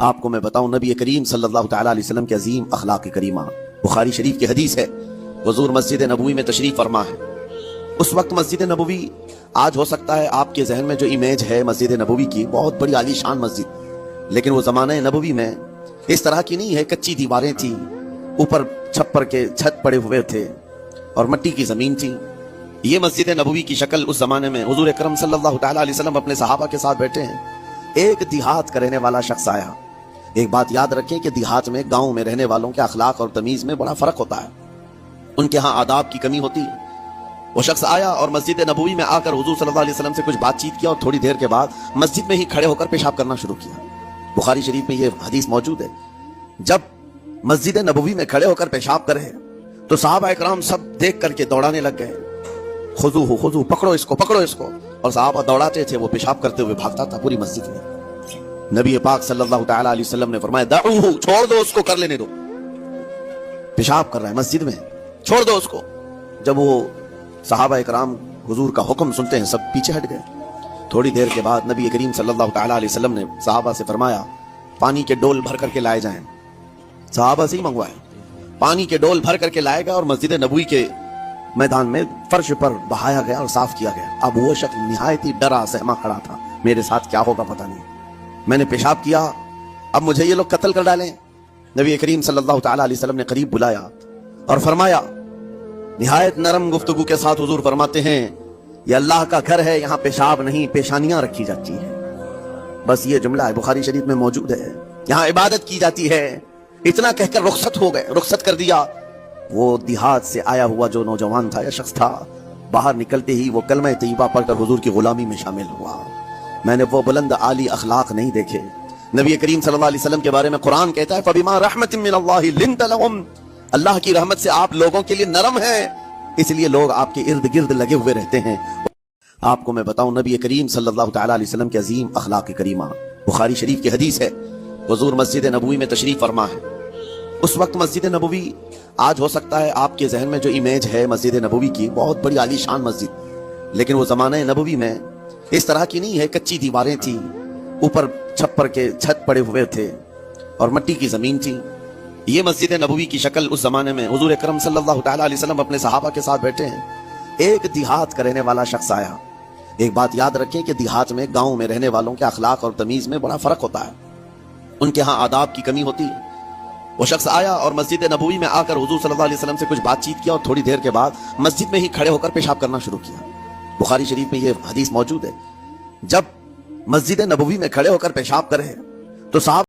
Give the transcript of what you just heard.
आपको मैं बताऊं, नबी करीम सल्लल्लाहु तआला अलैहि वसल्लम के अजीम अखलाक करीमा, बुखारी शरीफ की हदीस है। हुजूर मस्जिद नबवी में तशरीफ फरमा है। उस वक्त मस्जिद नबवी, आज हो सकता है आपके जहन में जो इमेज है मस्जिद नबवी की, बहुत बड़ी आलीशान मस्जिद, लेकिन वो जमाने नबवी में इस तरह की नहीं है। कच्ची दीवारें थी, ऊपर छप्पर के छत पड़े हुए थे और मिट्टी की जमीन थी। ये मस्जिद नबवी की शक्ल उस जमाने में हुजूर अकरम सल्लल्लाहु तआला अलैहि वसल्लम अपने सहाबा के साथ बैठे हैं। एक देहात का रहने वाला शख्स आया। एक बात याद रखें कि देहात में, गांव में रहने वालों के अखलाक और तमीज में बड़ा फर्क होता है। उनके यहाँ आदाब की कमी होती है। वो शख्स आया और मस्जिद नबवी में आकर हुजूर सल्लल्लाहु अलैहि वसल्लम से कुछ बातचीत किया और थोड़ी देर के बाद मस्जिद में ही खड़े होकर पेशाब करना शुरू किया। बुखारी शरीफ में ये हदीस मौजूद है। जब मस्जिद नबवी में खड़े होकर पेशाब करे तो सहाबा इकराम सब देख करके दौड़ाने लग गए। खुजू खुजू, पकड़ो इसको, पकड़ो इसको। और सहाबा दौड़ाते थे, वो पेशाब करते हुए भागता था पूरी मस्जिद में। नबी पाक सल्लल्लाहु तआला अलैहि वसल्लम ने फरमाया, दऊहु, छोड़ दो उसको, कर लेने दो, पेशाब कर रहा है मस्जिद में, छोड़ दो उसको। जब वो सहाबा इकराम हुजूर का हुक्म सुनते हैं, सब पीछे हट गए। थोड़ी देर के बाद नबी करीम सल्लल्लाहु तआला अलैहि वसल्लम ने सहाबा से फरमाया, पानी के डोल भर करके लाए जाएं। सहाबा से ही मंगवाए, पानी के डोल भर करके लाया गया और मस्जिद नबवी के मैदान में फर्श पर बहाया गया और साफ किया गया। अब वो शख्स निहायत ही डरा सहमा खड़ा था, मेरे साथ क्या होगा पता नहीं, मैंने पेशाब किया, अब मुझे ये लोग कत्ल कर डालें। नबी करीम सल्लल्लाहु तआला अलैहि वसल्लम ने करीब बुलाया और फरमाया, निहायत नरम गुफ्तगू के साथ हुजूर फरमाते हैं, ये अल्लाह का घर है, यहाँ पेशाब नहीं पेशानियां रखी जाती है। बस ये जुमला है, बुखारी शरीफ में मौजूद है। यहाँ इबादत की जाती है। इतना कहकर रुखसत हो गए, रुखसत कर दिया। वो देहात से आया हुआ जो नौजवान था या शख्स था, बाहर निकलते ही वो कलमा तैयबा पढ़कर हुजूर की गुलामी में शामिल हुआ। मैंने वो बुलंद आली अखलाक नहीं देखे। नबी करीम सल्लल्लाहु अलैहि वसल्लम के बारे में कुरान कहता है, फबिमा रहमतिन मिनल्लाहि लिंत लहुम, अल्लाह की रहमत से आप लोगों के लिए नरम है, इसलिए लोग आपके इर्द गिर्द लगे हुए रहते हैं। आपको मैं बताऊं, नबी करीम सल्लल्लाहु तआला अलैहि वसल्लम के अजीम अखलाक करीमा, बुखारी शरीफ की हदीस है। हुजूर मस्जिद नबवी में तशरीफ फरमा है। उस वक्त मस्जिद नबवी, आज हो सकता है आपके जहन में जो इमेज है मस्जिद नबवी की, बहुत बड़ी आलीशान मस्जिद, लेकिन वो जमाने नबवी में इस तरह की नहीं है। कच्ची दीवारें थी, ऊपर छप्पर के छत पड़े हुए थे और मिट्टी की जमीन थी। ये मस्जिद नबवी की शक्ल उस जमाने में हुजूर अकरम सल्लल्लाहु तआला अलैहि वसल्लम अपने सहाबा के साथ बैठे हैं। एक देहात का रहने वाला शख्स आया। एक बात याद रखें कि देहात में, गांव में रहने वालों के अखलाक और तमीज में बड़ा फर्क होता है। उनके यहाँ आदाब की कमी होती है। वो शख्स आया और मस्जिद नबवी में आकर हुजूर सल्लल्लाहु अलैहि वसल्लम से कुछ बातचीत किया और थोड़ी देर के बाद मस्जिद में ही खड़े होकर पेशाब करना शुरू किया। बुखारी शरीफ में ये हदीस मौजूद है। जब मस्जिद नबवी में खड़े होकर पेशाब करे तो साहब